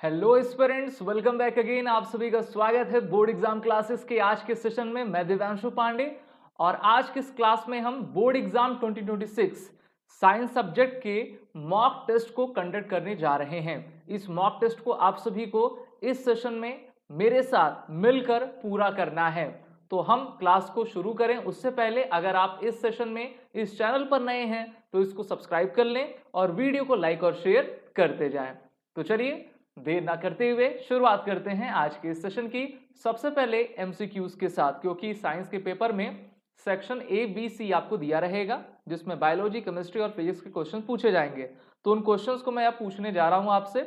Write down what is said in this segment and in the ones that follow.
Hello students, welcome back again. आप सभी का स्वागत है बोर्ड एग्जाम क्लासेस के आज के सेशन में। मैं दिव्यांशु पांडे और आज के इस क्लास में हम बोर्ड एग्जाम 2026 साइंस सब्जेक्ट के मॉक टेस्ट को कंडक्ट करने जा रहे हैं। इस मॉक टेस्ट को आप सभी को इस सेशन में मेरे साथ मिलकर पूरा करना है। तो हम क्लास को शुरू करें उससे पहले अगर आप इस सेशन में इस चैनल पर नए हैं तो इसको सब्सक्राइब कर लें और वीडियो को लाइक और शेयर करते जाएं। तो चलिए देर ना करते हुए शुरुआत करते हैं आज के इस सेशन की। सबसे पहले एमसीक्यूज के साथ, क्योंकि साइंस के पेपर में सेक्शन ए बी सी आपको दिया रहेगा जिसमें बायोलॉजी, केमिस्ट्री और फिजिक्स के क्वेश्चन पूछे जाएंगे। तो उन क्वेश्चंस को मैं अब पूछने जा रहा हूं आपसे।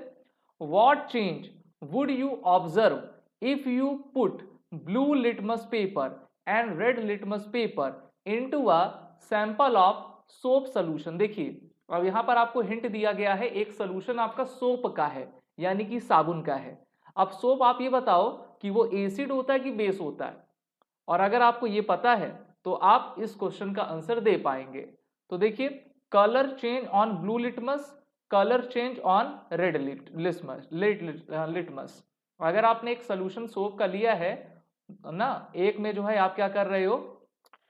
What change would you observe if you put blue litmus paper and red litmus paper into a sample of soap solution. देखिए अब यहां पर आपको हिंट दिया गया है, एक सोल्यूशन आपका सोप का है यानी कि साबुन का है। अब सोप आप ये बताओ कि वो एसिड होता है कि बेस होता है, और अगर आपको ये पता है तो आप इस क्वेश्चन का आंसर दे पाएंगे। तो देखिए, colour change on blue litmus, colour change on red litmus. अगर आपने एक सोल्यूशन सोप का लिया है ना, एक में जो है आप क्या कर रहे हो,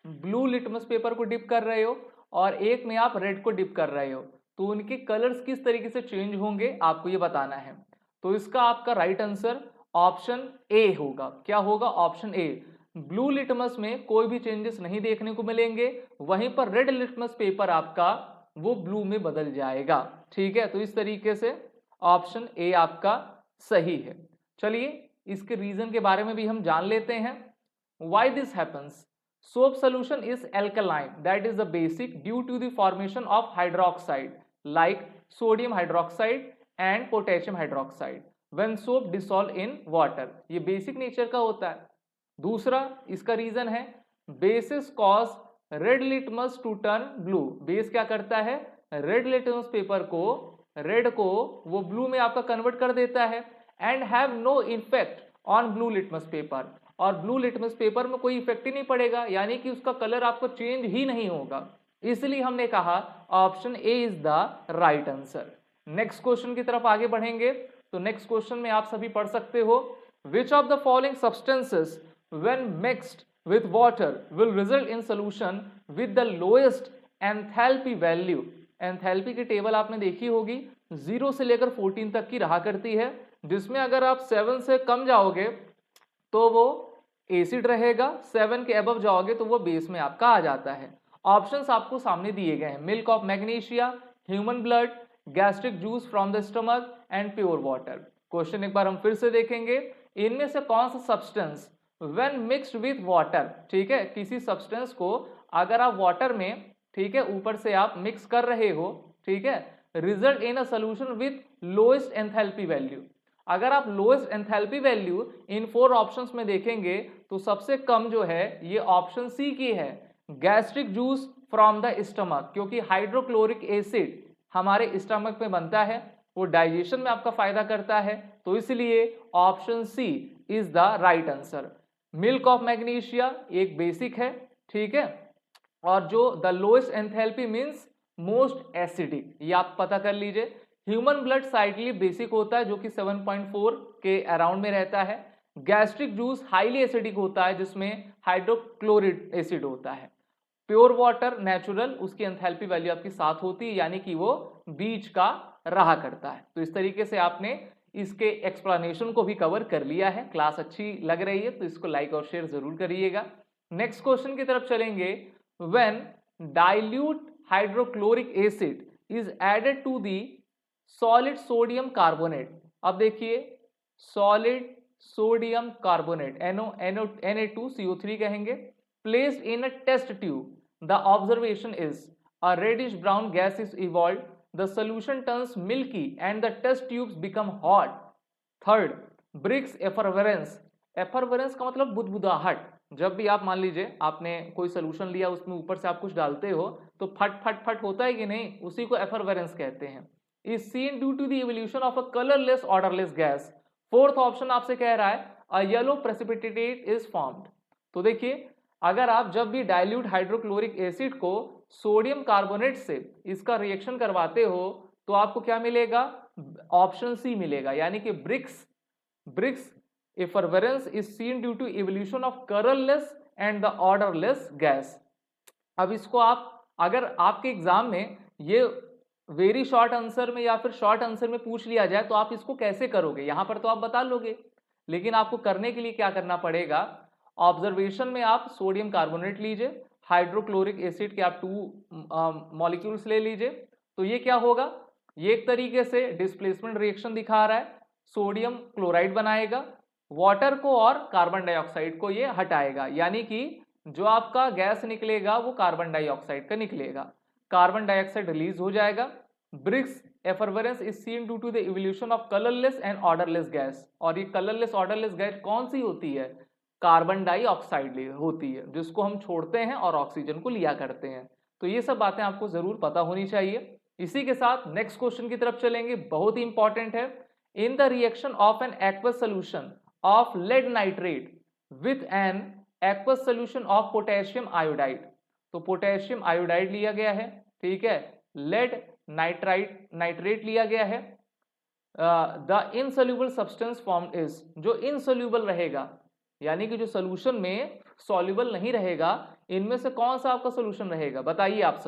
ब्लू लिटमस पेपर को डिप कर रहे हो और एक में आप रेड को डिप कर रहे हो, तो उनके कलर्स किस तरीके से चेंज होंगे आपको ये बताना है। तो इसका आपका राइट आंसर ऑप्शन ए होगा। क्या होगा? Option A. ब्लू लिटमस में कोई भी चेंजेस नहीं देखने को मिलेंगे, वहीं पर रेड लिटमस पेपर आपका वो ब्लू में बदल जाएगा। ठीक है, तो इस तरीके से ऑप्शन ए आपका सही है। चलिए इसके रीजन के बारे में भी हम जान लेते हैं। Why this happens? Soap solution is alkaline, that is the basic, due to the formation of hydroxide like sodium hydroxide and potassium hydroxide when soap dissolve in water। ये बेसिक नेचर का होता है। दूसरा इसका रीजन है bases cause red litmus to turn blue। Base क्या करता है? रेड लिटमस पेपर को, रेड को वो ब्लू में आपका कन्वर्ट कर देता है। And have no effect on blue litmus paper, और ब्लू लिटमस पेपर में कोई इफेक्ट ही नहीं पड़ेगा, यानी कि उसका कलर आपको चेंज ही नहीं होगा। इसलिए हमने कहा option A is the right answer. Next question की तरफ आगे बढ़ेंगे। तो नेक्स्ट क्वेश्चन में आप सभी पढ़ सकते हो, which of the following substances when mixed with water will result in solution with the lowest enthalpy value. Enthalpy की टेबल आपने देखी होगी, 0 से लेकर 14 तक की रहा करती है, जिसमें अगर आप 7 से कम जाओगे तो वो एसिड रहेगा, 7 के अबव जाओगे तो वो बेस में आपका आ जाता है। ऑप्शंस आपको सामने दिए गए हैं, milk of magnesia, human blood, gastric juice from the stomach and pure water. Question एक बार हम फिर से देखेंगे, इनमें से कौन सा substance when mixed with water, ठीक है, किसी सब्सटेंस को अगर आप वाटर में, ठीक है, ऊपर से आप मिक्स कर रहे हो, ठीक है, result in a solution with lowest enthalpy value. अगर आप lowest enthalpy value in 4 options में देखेंगे तो सबसे कम जो है ये ऑप्शन सी की है, gastric juice from the stomach, क्योंकि हाइड्रोक्लोरिक एसिड हमारे स्टमक में बनता है, वो डाइजेशन में आपका फायदा करता है, तो इसलिए option C is the right answer. Milk of magnesia एक बेसिक है, ठीक है, और जो the lowest enthalpy means most acidic, ये आप पता कर लीजिए। ह्यूमन ब्लड साइक्लिक बेसिक होता है जो कि 7.4 के अराउंड में रहता है। गैस्ट्रिक जूस हाईली एसिडिक होता है जिसमें हाइड्रोक्लोरिक एसिड होता है। प्योर वाटर नेचुरल, उसकी एंथैल्पी वैल्यू आपकी 7 होती है, यानी कि वो बीच का रहा करता है। तो इस तरीके से आपने इसके एक्सप्लेनेशन को भी कवर कर लिया है। क्लास अच्छी लग रही है तो इसको लाइक और शेयर जरूर करिएगा। नेक्स्ट क्वेश्चन की तरफ चलेंगे। When dilute hydrochloric acid is added to the solid sodium carbonate. अब देखिए, सॉलिड सोडियम कार्बोनेट Na2CO3 कहेंगे, placed in a test tube, the observation is a reddish brown gas is evolve, the solution turns milky and the test tubes become hot. Third, brisk effervescence. Effervescence का मतलब बुदबुदाहट। जब भी आप मान लीजिए आपने कोई सोल्यूशन लिया, उसमें ऊपर से आप कुछ डालते हो तो फट फट फट होता है कि नहीं, उसी को एफरवेरेंस कहते हैं। is seen due to the evolution of a colorless odorless gas। Fourth option आपसे कह रहा है a yellow precipitate is formed। तो देखिए, अगर आप जब भी डाइल्यूट हाइड्रोक्लोरिक एसिड को सोडियम कार्बोनेट से इसका रिएक्शन करवाते हो तो आपको क्या मिलेगा? ऑप्शन सी मिलेगा, यानी कि BRICS effervescence is seen due to evolution of colorless and the odorless gas। अब इसको आप अगर आपके एग्जाम में ये वेरी शॉर्ट आंसर में या फिर शॉर्ट आंसर में पूछ लिया जाए तो आप इसको कैसे करोगे, यहां पर तो आप बता लोगे, लेकिन आपको करने के लिए क्या करना पड़ेगा, ऑब्जर्वेशन में आप सोडियम कार्बोनेट लीजिए, हाइड्रोक्लोरिक एसिड के आप 2 मॉलिक्यूल्स ले लीजिए, तो ये क्या होगा, ये एक तरीके से डिस्प्लेसमेंट रिएक्शन दिखा रहा है, सोडियम क्लोराइड बनाएगा, वाटर को और कार्बन डाइऑक्साइड को ये हटाएगा, यानी कि जो आपका गैस निकलेगा वो कार्बन डाइऑक्साइड का निकलेगा, कार्बन डाइऑक्साइड रिलीज हो जाएगा। Brisk effervescence is seen due to the evolution of colourless and odourless gas, और ये कलरलेस ऑर्डरलेस गैस कौन सी होती है, कार्बन डाइऑक्साइड होती है, जिसको हम छोड़ते हैं और ऑक्सीजन को लिया करते हैं। तो ये सब बातें आपको जरूर पता होनी चाहिए। इसी के साथ नेक्स्ट क्वेश्चन की तरफ चलेंगे, बहुत ही इंपॉर्टेंट है। In the reaction of an aqueous solution of lead nitrate with an aqueous solution of potassium iodide, तो पोटेशियम आयोडाइड लिया गया है, ठीक है, लेड नाइट्रेट लिया गया है, the insoluble substance form is, जो इनसोल्यूबल रहेगा यानी कि जो सोल्यूशन में सॉल्युबल नहीं रहेगा, इनमें से कौन सा आपका सोल्यूशन रहेगा, बताइए आप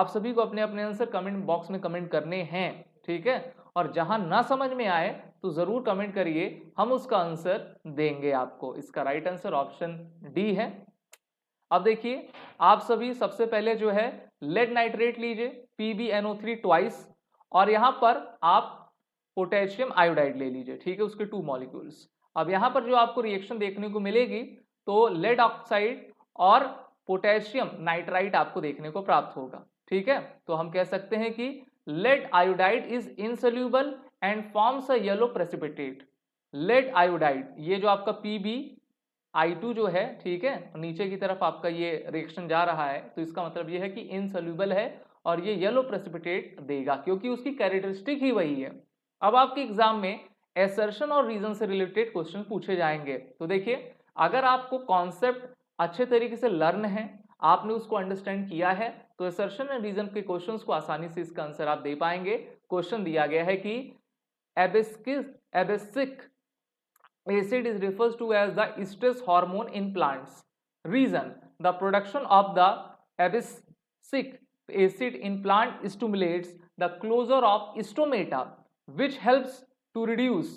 सभी को अपने अपने आंसर कमेंट बॉक्स में कमेंट करने हैं, ठीक है, और जहां ना समझ में आए तो जरूर कमेंट करिए, हम उसका आंसर देंगे आपको। इसका राइट आंसर ऑप्शन डी है। अब देखिए आप सभी सबसे पहले जो है लेड नाइट्रेट लीजिए PbNO3 ट्वाइस, और यहां पर आप पोटेशियम आयोडाइड ले लीजिए, ठीक है, उसके 2 मॉलिक्यूल्स। अब यहां पर जो आपको रिएक्शन देखने को मिलेगी तो लेड ऑक्साइड और पोटेशियम नाइट्राइट आपको देखने को प्राप्त होगा, ठीक है। तो हम कह सकते हैं कि lead iodide is insoluble and forms a yellow precipitate. Lead iodide, ये जो आपका PbI2 जो है, ठीक है, नीचे की तरफ आपका ये रिएक्शन जा रहा है, तो इसका मतलब ये है कि इनसोल्यूबल है और ये येलो प्रेसिपिटेट देगा, क्योंकि उसकी कैरेक्टरिस्टिक ही वही है। अब आपके एग्जाम में एसर्शन और रीजन से रिलेटेड क्वेश्चन पूछे जाएंगे। तो देखिए अगर आपको कॉन्सेप्ट अच्छे तरीके से लर्न है, आपने उसको अंडरस्टैंड किया है, तो एसर्शन एंड रीजन के क्वेश्चंस को आसानी से इसका आंसर आप दे पाएंगे। क्वेश्चन दिया गया है कि abscisic acid is refers to as the stress hormone in plants. Reason: the production of the abscisic acid in plant stimulates the closure of stomata, which helps to reduce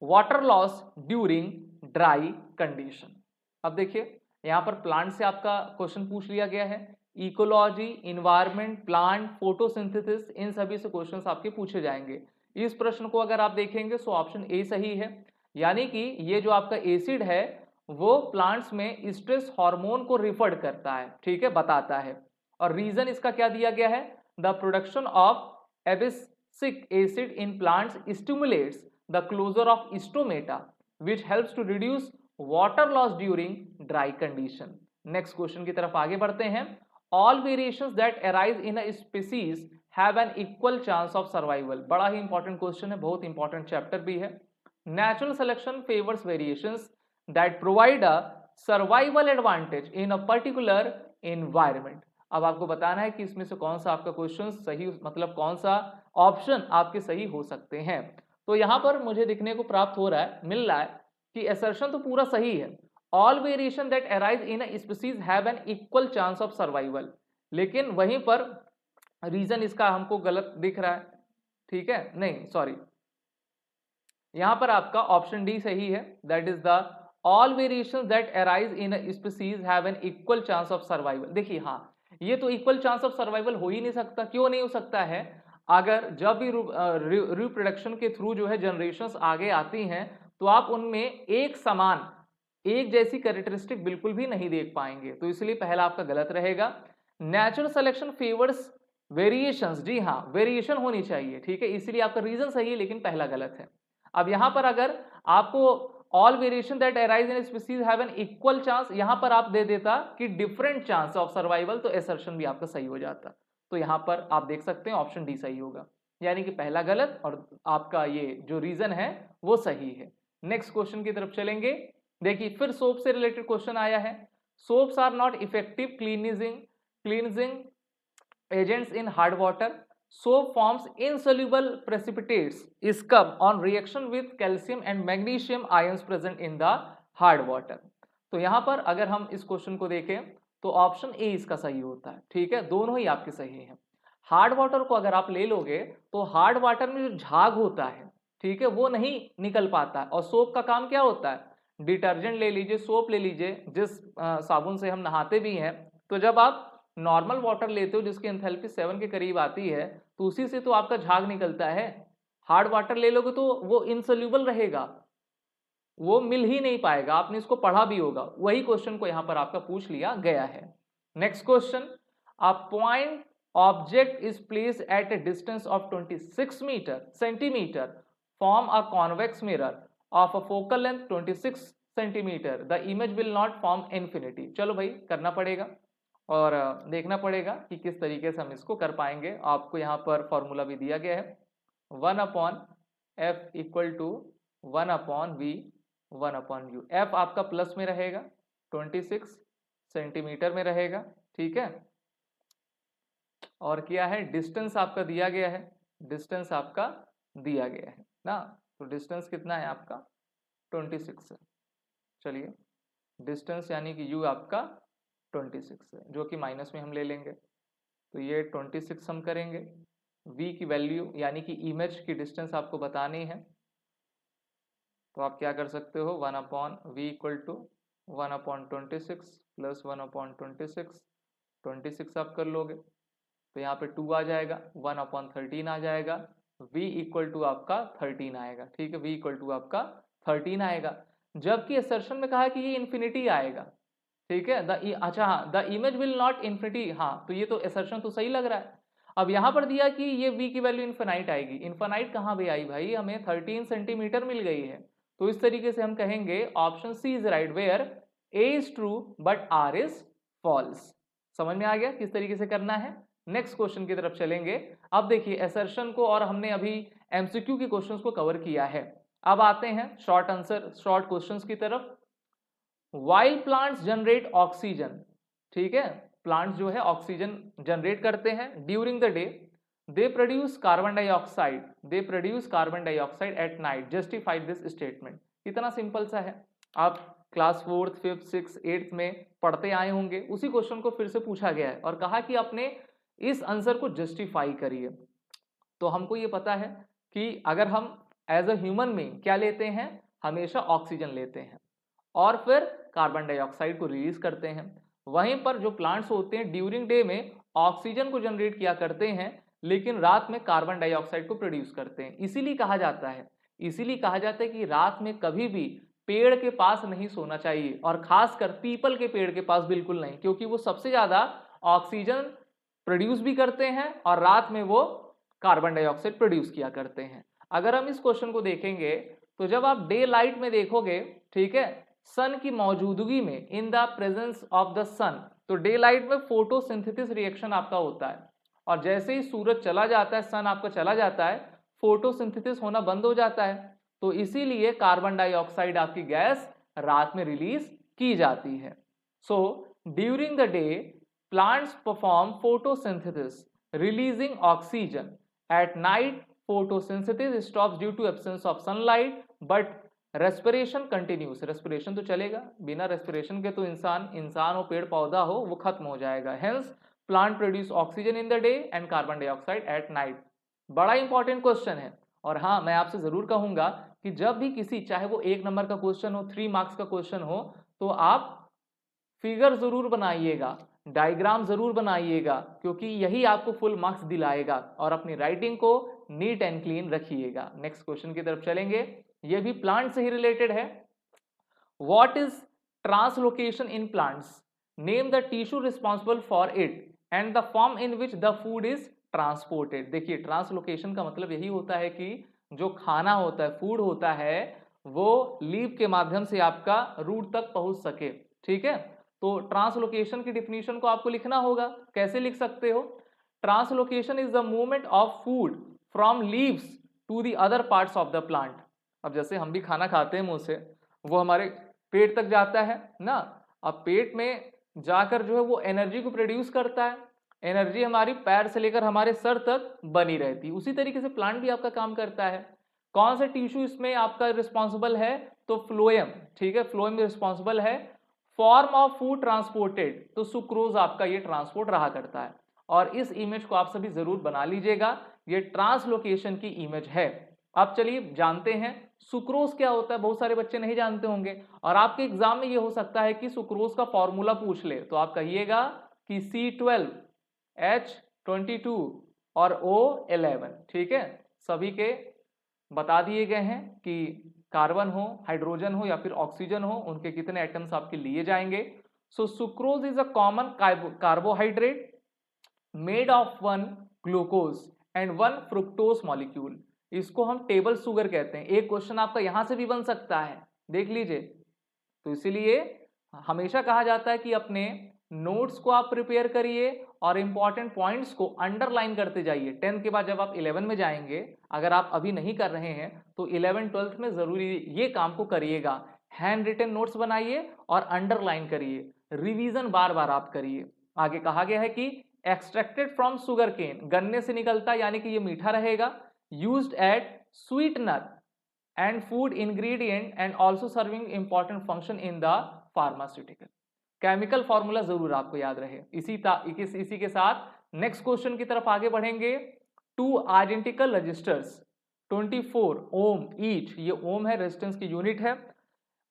water loss during dry condition। अब देखिए यहाँ पर plant से आपका question पूछ लिया गया है, इकोलॉजी, इन्वायरमेंट, प्लांट, फोटोसिंथेसिस, इन सभी से क्वेश्चंस आपके पूछे जाएंगे। इस प्रश्न को अगर आप देखेंगे तो ऑप्शन ए सही है, यानी कि ये जो आपका एसिड है वो प्लांट्स में स्ट्रेस हार्मोन को रिफर्ड करता है, ठीक है, बताता है। और रीजन इसका क्या दिया गया है, the production of abscisic acid in plants stimulates the closure of stomata which helps to reduce water loss during dry condition. Next question की तरफ आगे बढ़ते हैं। All variations that arise in a species have an equal chance of survival. बड़ा ही important question है, बहुत important chapter भी है। Natural selection favors variations that provide a survival advantage in a particular environment। अब आपको बताना है कि इसमें से कौन सा आपका क्वेश्चन सही, मतलब कौन सा ऑप्शन आपके सही हो सकते हैं। तो यहां पर मुझे दिखने को प्राप्त हो रहा है, मिल रहा है कि असर्शन तो पूरा सही है, all variation that arise in a species have an equal chance of survival, लेकिन वहीं पर रीजन इसका हमको गलत दिख रहा है, ठीक है, नहीं सॉरी, यहां पर आपका ऑप्शन डी सही है, that is the all variations that arise in a species have an equal chance of survival. देखिए हाँ, ये तो इक्वल चांस ऑफ सर्वाइवल हो ही नहीं सकता। क्यों नहीं हो सकता है, अगर जब भी रिप्रोडक्शन के थ्रू जो है जनरेशंस आगे आती हैं तो आप उनमें एक समान, एक जैसी कैरेक्टरिस्टिक बिल्कुल भी नहीं देख पाएंगे, तो इसलिए पहला आपका गलत रहेगा। नेचुरल सिलेक्शन फेवर्स वेरिएशंस, जी हाँ, वेरिएशन होनी चाहिए, ठीक है, इसलिए आपका रीजन सही है लेकिन पहला गलत है। अब यहां पर अगर आपको all variation that arise in species have an equal chance, यहां पर आप दे देता कि डिफरेंट चांस ऑफ सर्वाइवल, तो असर्शन भी आपका सही हो जाता। तो यहां पर आप देख सकते हैं ऑप्शन डी सही होगा, यानी कि पहला गलत और आपका ये जो रीजन है वो सही है। नेक्स्ट क्वेश्चन की तरफ चलेंगे। देखिए फिर सोप से रिलेटेड क्वेश्चन आया है। Soaps are not effective cleansing agents in hard water. soap forms insoluble precipitates is कब on reaction with calcium and magnesium ions present in the hard water। तो यहां पर अगर हम इस क्वेश्चन को देखें तो ऑप्शन ए इसका सही होता है, ठीक है, दोनों ही आपके सही हैं। हार्ड वाटर को अगर आप ले लोगे तो हार्ड वाटर में जो झाग होता है, ठीक है, वो नहीं निकल पाता है। और सोप का काम क्या होता है, डिटर्जेंट ले लीजिए, सोप ले लीजिए, जिस साबुन से हम नहाते भी हैं, तो जब आप नॉर्मल वाटर लेते हो जिसकी एंथैल्पी 7 के करीब आती है तो उसी से तो आपका झाग निकलता है। हार्ड वाटर ले लोगे तो वो इनसोल्यूबल रहेगा, वो मिल ही नहीं पाएगा। आपने इसको पढ़ा भी होगा, वही क्वेश्चन को यहां पर आपका पूछ लिया गया है। Next question, a point object is placed at A distance of 26 centimetre form a convex mirror of a focal length 26 centimetre, the image will not form infinity. चलो भाई करना पड़ेगा और देखना पड़ेगा कि किस तरीके से हम इसको कर पाएंगे। आपको यहाँ पर फॉर्मूला भी दिया गया है, 1/f equal to 1/v 1/u। f आपका प्लस में रहेगा, 26 सेंटीमीटर में रहेगा, ठीक है। और क्या है, डिस्टेंस आपका दिया गया है, डिस्टेंस आपका दिया गया है ना, तो डिस्टेंस कितना है आपका 26 है। चलिए डिस्टेंस यानी कि u आपका 26 है, जो कि माइनस में हम ले लेंगे, तो ये 26 हम करेंगे। v की वैल्यू यानी कि इमेज की डिस्टेंस आपको बतानी है, तो आप क्या कर सकते हो, 1/v इक्वल टू 1/26 प्लस 1/26, 26 आप कर लोगे तो यहाँ पे 2 आ जाएगा, 1/13 आ जाएगा, v इक्वल टू आपका 13 आएगा, ठीक है, v इक्वल टू आपका 13 आएगा। जबकि असर्शन में कहा है कि ये इन्फिनिटी आएगा, ठीक है, अच्छा हाँ, the image will not infinity, हाँ, तो ये तो असर्शन तो सही लग रहा है। अब यहाँ पर दिया कि ये v की वैल्यू इन्फिनाइट आएगी, इन्फिनाइट कहाँ भी आई भाई, हमें 13 सेंटीमीटर मिल गई है, तो इस तरीके से हम कहेंगे option C is right where a is true but r is false. समझ में आ गया किस तरीके से करना है। नेक्स्ट क्वेश्चन की तरफ चलेंगे। अब देखिए असर्शन को और हमने अभी एमसीक्यू के क्वेश्चंस को कवर किया है, अब आते हैं शॉर्ट आंसर शॉर्ट क्वेश्चंस की तरफ। वाइल प्लांट्स जनरेट ऑक्सीजन, ठीक है, प्लांट्स जो है ऑक्सीजन जनरेट करते हैं during the day, they produce carbon dioxide, they produce carbon dioxide at night, justified this statement. इतना सिंपल सा है, आप class 4th 5th 6th 8th में पढ़ते आए होंगे, उसी क्वेश्चन को फिर से पूछा गया है और कहा कि अपने इस आंसर को जस्टिफाई करिए। तो हमको ये पता है कि अगर हम एज अ ह्यूमन में क्या लेते हैं, हमेशा ऑक्सीजन लेते हैं और फिर कार्बन डाइऑक्साइड को रिलीज करते हैं। वहीं पर जो प्लांट्स होते हैं ड्यूरिंग डे में ऑक्सीजन को जनरेट किया करते हैं, लेकिन रात में कार्बन डाइऑक्साइड को प्रोड्यूस करते हैं। इसीलिए कहा जाता है कि रात में कभी भी पेड़ के पास नहीं सोना चाहिए, और खासकर पीपल के पेड़ के पास बिल्कुल नहीं, क्योंकि वो सबसे ज्यादा ऑक्सीजन प्रोड्यूस भी करते हैं और रात में वो कार्बन डाइऑक्साइड प्रोड्यूस किया करते हैं। अगर हम इस क्वेश्चन को देखेंगे तो जब आप डे लाइट में देखोगे, ठीक है, सन की मौजूदगी में, in the presence of the sun, तो डे लाइट में फोटोसिंथेसिस रिएक्शन आपका होता है, और जैसे ही सूरज चला जाता है, सन आपका चला जाता है, फोटोसिंथेसिस होना बंद हो जाता है। तो इसीलिए कार्बन डाइऑक्साइड आपकी गैस रात में रिलीज की जाती है। So during the day plants perform photosynthesis releasing oxygen. At night photosynthesis stops due to absence of sunlight but respiration continues. respiration तो चलेगा, बिना respiration के तो इंसान हो पेड़ पौधा हो वो खत्म हो जाएगा। Hence plant produce oxygen in the day and carbon dioxide at night। बड़ा इंपॉर्टेंट क्वेश्चन है, और हाँ मैं आपसे जरूर कहूंगा कि जब भी किसी, चाहे वो 1 नंबर का क्वेश्चन हो, 3 मार्क्स का क्वेश्चन हो, तो आप फिगर जरूर बनाइएगा, डायग्राम जरूर बनाइएगा, क्योंकि यही आपको फुल मार्क्स दिलाएगा, और अपनी राइटिंग को नीट एंड क्लीन रखिएगा। नेक्स्ट क्वेश्चन की तरफ चलेंगे, यह भी प्लांट से ही रिलेटेड है। What is translocation in plants, name the tissue responsible for it and the form in which the food is transported. देखिए ट्रांसलोकेशन का मतलब यही होता है कि जो खाना होता है, फूड होता है, वो लीफ के माध्यम से आपका रूट तक पहुंच सके, ठीक है। तो ट्रांसलोकेशन की डिफिनीशन को आपको लिखना होगा, कैसे लिख सकते हो, translocation is the movement of food from leaves to the other parts of the plant. अब जैसे हम भी खाना खाते हैं मुंह से, वो हमारे पेट तक जाता है ना, अब पेट में जाकर जो है वो एनर्जी को प्रोड्यूस करता है, एनर्जी हमारी पैर से लेकर हमारे सर तक बनी रहती है। उसी तरीके से प्लांट भी आपका काम करता है। कौन सा टिश्यू इसमें आपका रिस्पॉन्सिबल है? तो फ्लोएम, ठीक है, फ्लोएम रिस्पॉन्सिबल है फॉर्म ऑफ फूड ट्रांसपोर्टेड, तो सुक्रोज आपका ये ट्रांसपोर्ट रहा करता है। और इस इमेज को आप सभी जरूर बना लीजिएगा, ये ट्रांसलोकेशन की इमेज है। अब चलिए जानते हैं सुक्रोज क्या होता है, बहुत सारे बच्चे नहीं जानते होंगे और आपके एग्जाम में ये हो सकता है कि सुक्रोज का फॉर्मूला पूछ ले, तो आप कहिएगा कि C12 H22 और O11, ठीक है। सभी के बता दिए गए हैं कि कार्बन हो, हाइड्रोजन हो या फिर ऑक्सीजन हो, उनके कितने एटम्स आपके लिए जाएंगे। So sucrose is a common carbohydrate made of 1 glucose and 1 fructose molecule. इसको हम टेबल शुगर कहते हैं। एक क्वेश्चन आपका यहां से भी बन सकता है, देख लीजिए। तो इसीलिए हमेशा कहा जाता है कि अपने नोट्स को आप प्रिपेयर करिए और इंपॉर्टेंट पॉइंट्स को अंडरलाइन करते जाइए। 10th के बाद जब आप 11 में जाएंगे, अगर आप अभी नहीं कर रहे हैं तो 11 12th में जरूरी ये काम को करिएगा। हैंड रिटन नोट्स बनाइए और अंडरलाइन करिए, रिवीजन बार बार आप करिए। आगे कहा गया है कि एक्सट्रैक्टेड फ्रॉम सुगर केन, गन्ने से निकलता है यानी कि ये मीठा रहेगा। Used eight sweetener and food ingredient and also serving important function in the pharmaceutical. Chemical formula जरूर आपको याद रहे। इसी के साथ नेक्स्ट क्वेश्चन की तरफ आगे बढ़ेंगे। 2 आइडेंटिकल रजिस्टर्स 24 ओम ईच, ये ओम है, रेजिस्टेंस की यूनिट है,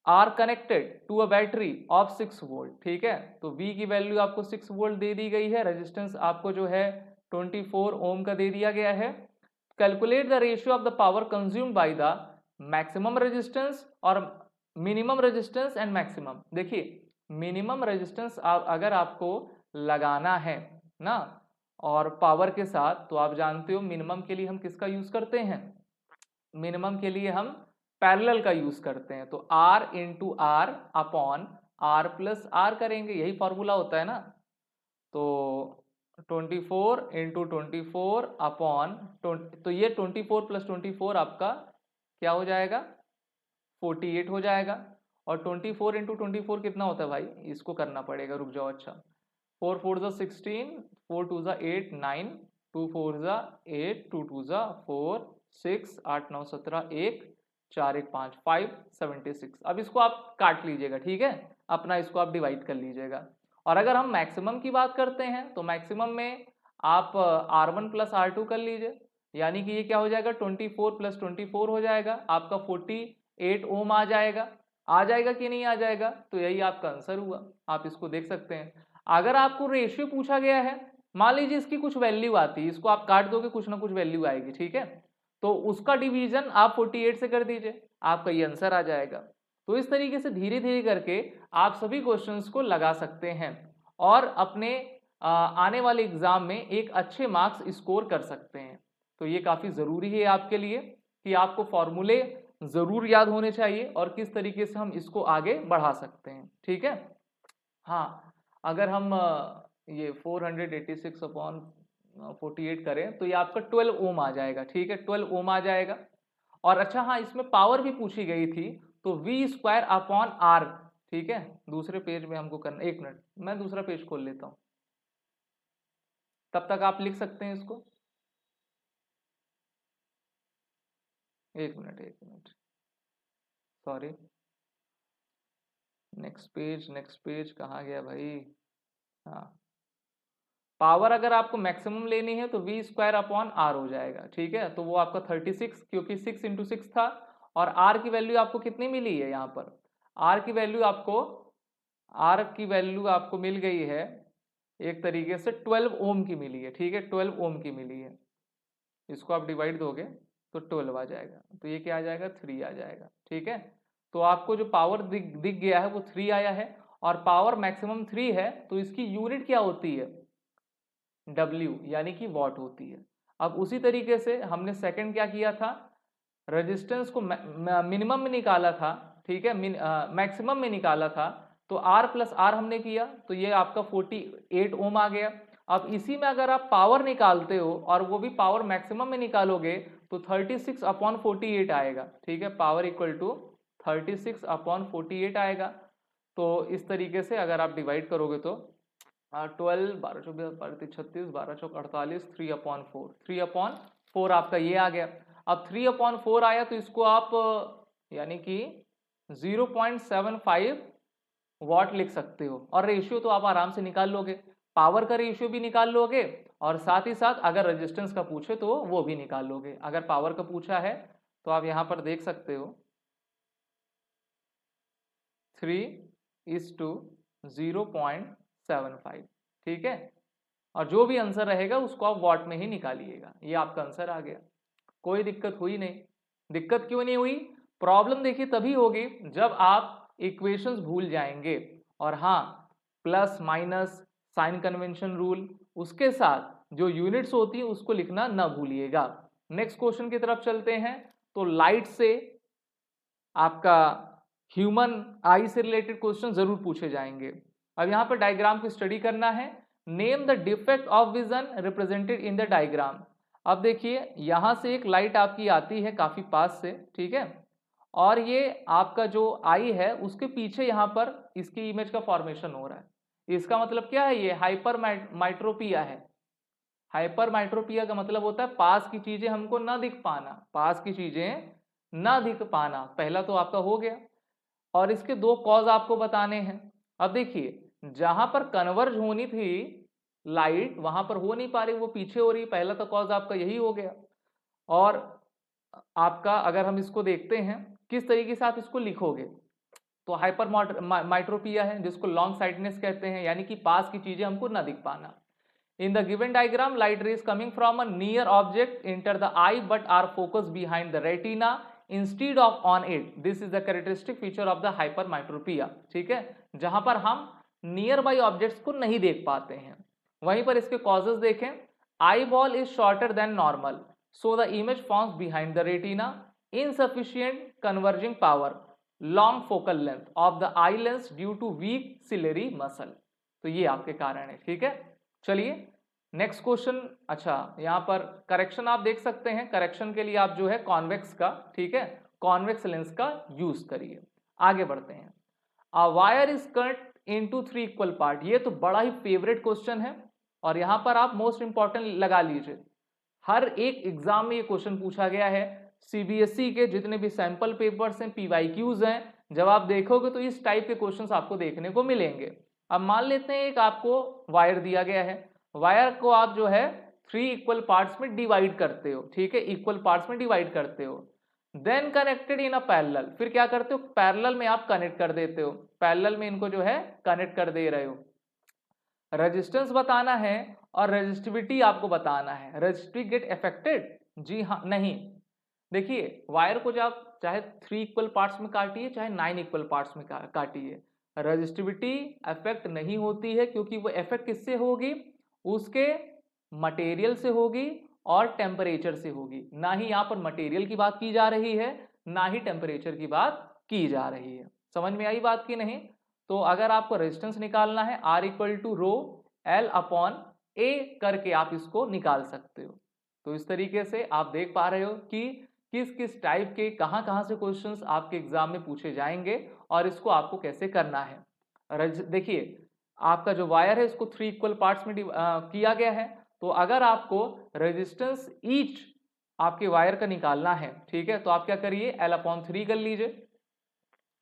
are connected to a battery of 6 volt, ठीक है। तो V की वैल्यू आपको 6 वोल्ट दे दी गई है, रेजिस्टेंस आपको जो है 24 ओम का दे दिया गया है। Calculate the ratio of the power consumed by the maximum resistance और मिनिमम रेजिस्टेंस एंड मैक्सिमम। देखिए मिनिमम रेजिस्टेंस अगर आपको लगाना है ना और पावर के साथ, तो आप जानते हो मिनिमम के लिए हम किसका यूज करते हैं? मिनिमम के लिए हम पैरेलल का यूज करते हैं। तो R into R upon R plus R करेंगे, यही फॉर्मूला होता है ना। तो 24 इंटू 24 अपॉन, तो ये 24 प्लस 24 आपका क्या हो जाएगा? 48 हो जाएगा। और 24 इंटू 24 कितना होता है भाई? इसको करना पड़ेगा, रुक जाओ। अच्छा, 4 4 16, 4 2 8 9, 2 4 8, 2 2 4, 6 8 9 17, 1 4 1 5 5 76। अब इसको आप काट लीजिएगा, ठीक है, अपना इसको आप डिवाइड कर लीजिएगा। और अगर हम मैक्सिमम की बात करते हैं तो मैक्सिमम में आप R1 प्लस R2 कर लीजिए, यानी कि ये क्या हो जाएगा? 24 प्लस 24 हो जाएगा आपका 48 ओम आ जाएगा कि नहीं आ जाएगा? तो यही आपका आंसर हुआ, आप इसको देख सकते हैं। अगर आपको रेशियो पूछा गया है, मान लीजिए इसकी कुछ वैल्यू आती है, इसको आप काट दोगे, कुछ ना कुछ वैल्यू आएगी, ठीक है, तो उसका डिवीजन आप 48 से कर दीजिए, आपका ये आंसर आ जाएगा। तो इस तरीके से धीरे धीरे करके आप सभी क्वेश्चंस को लगा सकते हैं और अपने आने वाले एग्जाम में एक अच्छे मार्क्स स्कोर कर सकते हैं। तो ये काफी जरूरी है आपके लिए कि आपको फॉर्मूले जरूर याद होने चाहिए और किस तरीके से हम इसको आगे बढ़ा सकते हैं, ठीक है। हाँ, अगर हम ये 486 अपॉन 48 करें तो ये आपका 12 ओम आ जाएगा, ठीक है, 12 ओम आ जाएगा। और अच्छा हाँ, इसमें पावर भी पूछी गई थी, तो V स्क्वायर अपॉन R, ठीक है। दूसरे पेज में हमको करना, एक मिनट मैं दूसरा पेज खोल लेता हूं, तब तक आप लिख सकते हैं इसको। एक मिनट, सॉरी, नेक्स्ट पेज कहाँ गया भाई? हाँ, पावर अगर आपको मैक्सिमम लेनी है तो V स्क्वायर अपॉन R हो जाएगा, ठीक है। तो वो आपका 36, क्योंकि 6 इंटू 6 था, और R की वैल्यू आपको कितनी मिली है? यहाँ पर R की वैल्यू आपको मिल गई है एक तरीके से 12 ओम की मिली है, ठीक है, 12 ओम की मिली है। इसको आप डिवाइड दोगे तो 12 आ जाएगा, तो ये क्या आ जाएगा? 3 आ जाएगा, ठीक है। तो आपको जो पावर दिख गया है वो 3 आया है, और पावर मैक्सिमम 3 है, तो इसकी यूनिट क्या होती है? W, यानी कि वॉट होती है। अब उसी तरीके से हमने सेकंड क्या किया था? रेजिस्टेंस को मिनिमम में निकाला था, ठीक है, मैक्सिमम में निकाला था, तो R प्लस R हमने किया, तो ये आपका 48 ओम आ गया। अब इसी में अगर आप पावर निकालते हो और वो भी पावर मैक्सिमम में निकालोगे तो 36 अपॉन 48 आएगा, ठीक है, पावर इक्वल टू 36 अपॉन 48 आएगा। तो इस तरीके से अगर आप डिवाइड करोगे तो 12, 12 24, 36, 12 चौक 48, 3/4, 3/4 आपका ये आ गया। अब 3/4 आया तो इसको आप यानी कि 0.75 वॉट लिख सकते हो, और रेशियो तो आप आराम से निकाल लोगे, पावर का रेशियो भी निकाल लोगे, और साथ ही साथ अगर रेजिस्टेंस का पूछे तो वो भी निकाल लोगे। अगर पावर का पूछा है तो आप यहां पर देख सकते हो 3:0.75, ठीक है। और जो भी आंसर रहेगा उसको आप वॉट में ही निकालिएगा। ये आपका आंसर आ गया, कोई दिक्कत हुई नहीं। दिक्कत क्यों नहीं हुई? प्रॉब्लम देखिए तभी होगी जब आप इक्वेशंस भूल जाएंगे। और हाँ, plus minus sign convention rule, उसके साथ जो यूनिट्स होती है उसको लिखना ना भूलिएगा। नेक्स्ट क्वेश्चन की तरफ चलते हैं। तो लाइट से आपका ह्यूमन आई से रिलेटेड क्वेश्चन जरूर पूछे जाएंगे। अब यहां पर डायग्राम की स्टडी करना है। Name the defect of vision represented in the diagram. अब देखिए यहां से एक लाइट आपकी आती है काफी पास से, ठीक है, और ये आपका जो आई है उसके पीछे यहां पर इसकी इमेज का फॉर्मेशन हो रहा है। इसका मतलब क्या है? ये हाइपर माइट्रोपिया है। हाइपर माइट्रोपिया का मतलब होता है पास की चीजें हमको ना दिख पाना, पास की चीजें ना दिख पाना। पहला तो आपका हो गया, और इसके दो कॉज आपको बताने हैं। अब देखिए जहां पर कन्वर्ज होनी थी लाइट वहां पर हो नहीं पा रही, वो पीछे हो रही, पहला तो कॉज आपका यही हो गया। और आपका अगर हम इसको देखते हैं किस तरीके से आप इसको लिखोगे, तो हाइपर माइट्रोपिया है जिसको लॉन्ग साइटनेस कहते हैं, यानी कि पास की चीजें हमको ना दिख पाना। In the given diagram, light rays coming from a near object enter the eye but are focused behind the retina instead of on it. This is the characteristic feature of the hypermetropia. ठीक है, जहां पर हम near by objects को नहीं देख पाते हैं। वहीं पर इसके कॉजेज देखें, eye ball is shorter than normal, so the image forms behind the retina, insufficient converging power, long focal length of the eye lens due to weak ciliary muscle. तो ये आपके कारण है, ठीक है। चलिए नेक्स्ट क्वेश्चन। अच्छा, यहां पर करेक्शन आप देख सकते हैं, करेक्शन के लिए आप जो है कॉन्वेक्स का, ठीक है, कॉन्वेक्स लेंस का यूज करिए। आगे बढ़ते हैं। A wire is cut into 3 equal part. ये तो बड़ा ही फेवरेट क्वेश्चन है, और यहां पर आप मोस्ट इंपॉर्टेंट लगा लीजिए। हर एक एग्जाम में ये क्वेश्चन पूछा गया है। सीबीएसई के जितने भी सैंपल पेपर्स हैं, पीवाईक्यूज हैं, जब आप देखोगे तो इस टाइप के क्वेश्चंस आपको देखने को मिलेंगे। अब मान लेते हैं एक आपको वायर दिया गया है, वायर को आप जो है 3 इक्वल पार्ट्स में डिवाइड करते हो, ठीक है, इक्वल पार्ट्स में डिवाइड करते हो। Then connected in a parallel, फिर क्या करते हो, पैरेलल में आप कनेक्ट कर देते हो, पैरेलल में इनको जो है कनेक्ट कर दे रहे हो। रेजिस्टेंस बताना है और रेजिस्टिविटी आपको बताना है। Resistivity get affected? जी हाँ, नहीं। देखिए वायर को जब आप चाहे 3 इक्वल पार्ट्स में काटिए चाहे 9 इक्वल पार्ट्स में काटिए, रेजिस्टिविटी अफेक्ट नहीं होती है, क्योंकि वो अफेक्ट किससे होगी, उसके मटेरियल से होगी और टेम्परेचर से होगी। ना ही यहाँ पर मटेरियल की बात की जा रही है, ना ही टेम्परेचर की बात की जा रही है। समझ में आई बात की नहीं? तो अगर आपको रेजिस्टेंस निकालना है, R equal to rho L upon A करके आप इसको निकाल सकते हो। तो इस तरीके से आप देख पा रहे हो कि किस किस टाइप के कहां से क्वेश्चंस आपके एग्जाम में पूछे जाएंगे और इसको आपको कैसे करना है। देखिए आपका जो वायर है इसको 3 इक्वल पार्ट्स में किया गया है। तो अगर आपको रेजिस्टेंस ईच आपके वायर का निकालना है, ठीक है, तो आप क्या करिए, L/3 कर लीजिए।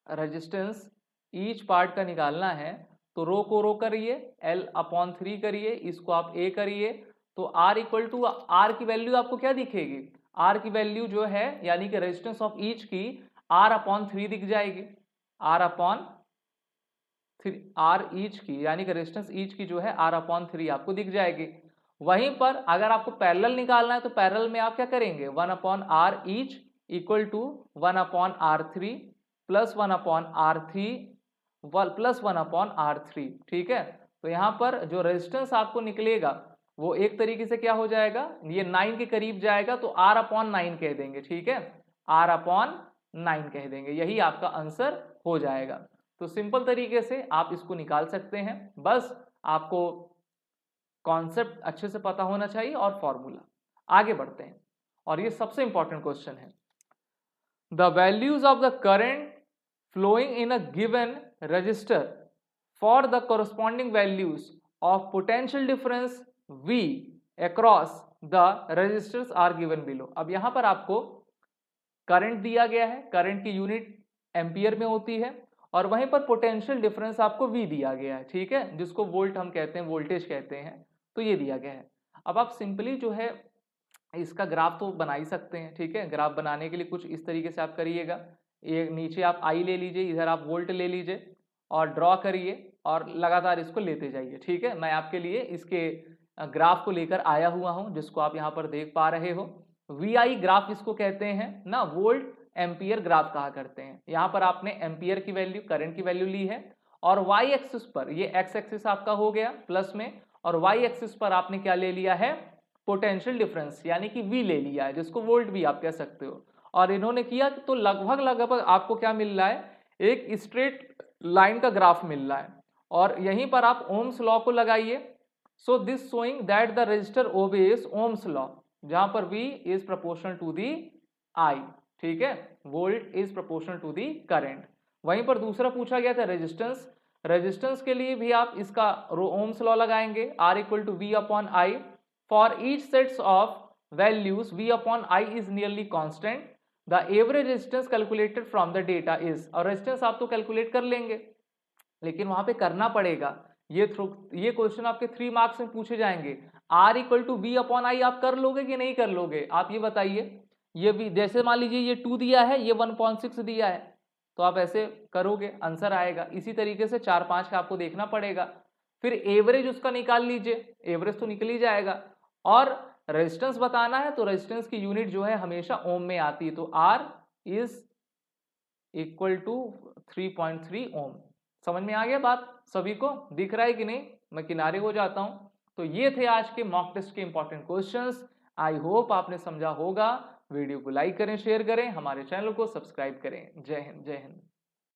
रेजिस्टेंस ईच पार्ट का निकालना है तो रो को रो करिए, L/3 करिए, इसको आप A करिए। तो R इक्वल टू R की वैल्यू आपको क्या दिखेगी, R की वैल्यू जो है यानी कि रेजिस्टेंस ऑफ ईच की R/3 दिख जाएगी। R ईच की यानी कि रेजिस्टेंस ईच की जो है R/3 आपको दिख जाएगी। वहीं पर अगर आपको पैरेलल निकालना है तो पैरेलल में आप क्या करेंगे, 1/R each equal to 1/R3 plus 1/R3 plus 1/R3, ठीक है। तो यहां पर जो रेजिस्टेंस आपको निकलेगा वो एक तरीके से क्या हो जाएगा, ये 9 के करीब जाएगा, तो R/9 कह देंगे, ठीक है, R/9 कह देंगे, यही आपका आंसर हो जाएगा। तो सिंपल तरीके से आप इसको निकाल सकते हैं, बस आपको कॉन्सेप्ट अच्छे से पता होना चाहिए और फॉर्मूला। आगे बढ़ते हैं, और ये सबसे इंपॉर्टेंट क्वेश्चन है। The values of the current flowing in a given resistor for the corresponding values of potential difference V across the resistors are given below। अब यहां पर आपको करंट दिया गया है, करंट की यूनिट एम्पियर में होती है, और वहीं पर पोटेंशियल डिफरेंस आपको V दिया गया है, ठीक है, जिसको वोल्ट हम कहते हैं, वोल्टेज कहते हैं, तो ये दिया गया है। अब आप सिंपली जो है इसका ग्राफ तो बना ही सकते हैं, ठीक है। ग्राफ बनाने के लिए कुछ इस तरीके से आप करिएगा, ये नीचे आप I ले लीजिए, इधर आप वोल्ट ले लीजिए और ड्रॉ करिए और लगातार इसको लेते जाइए, ठीक है। मैं आपके लिए इसके ग्राफ को लेकर आया हुआ हूं, जिसको आप यहाँ पर देख पा रहे हो। VI ग्राफ इसको कहते हैं ना, वोल्ट एम्पियर ग्राफ कहा करते हैं। यहाँ पर आपने एम्पियर की वैल्यू, करंट की वैल्यू ली है, और वाई एक्सिस पर, ये एक्स एक्सिस आपका हो गया प्लस में, और वाई एक्सिस पर आपने क्या ले लिया है, पोटेंशियल डिफरेंस यानी कि V ले लिया है, जिसको वोल्ट भी आप कह सकते हो। और इन्होंने किया तो लगभग आपको क्या मिल रहा है, एक स्ट्रेट लाइन का ग्राफ मिल रहा है, और यहीं पर आप ओम्स लॉ को लगाइए। So this showing that the resistor obeys Ohm's law, जहां पर V is proportional to the I, ठीक है, volt is proportional to the current. वहीं पर दूसरा पूछा गया था रेजिस्टेंस, रेजिस्टेंस के लिए भी आप इसका ओम्स लॉ लगाएंगे, R equal to V upon I। For each sets of values V upon I is nearly constant, the average resistance calculated from the data is, और रेजिस्टेंस आप तो कैलकुलेट कर लेंगे, लेकिन वहां पे करना पड़ेगा, ये क्वेश्चन आपके 3 मार्क्स में पूछे जाएंगे। R equal to V upon I आप कर लोगे कि नहीं कर लोगे, आप ये बताइए। ये भी जैसे मान लीजिए ये 2 दिया है, ये 1.6 दिया है, तो आप ऐसे करोगे, आंसर आएगा। इसी तरीके से 4-5 का आपको देखना पड़ेगा, फिर एवरेज उसका निकाल लीजिए, एवरेज तो निकल ही जाएगा। और रेजिस्टेंस बताना है तो रेजिस्टेंस की यूनिट जो है हमेशा ओम में आती है, तो R इज इक्वल टू 3.3 ओम। समझ में आ गया बात, सभी को दिख रहा है कि नहीं, मैं किनारे हो जाता हूं। तो ये थे आज के मॉक टेस्ट के इंपॉर्टेंट क्वेश्चंस। आई होप आपने समझा होगा। वीडियो को लाइक करें, शेयर करें, हमारे चैनल को सब्सक्राइब करें। जय हिंद, जय हिंद।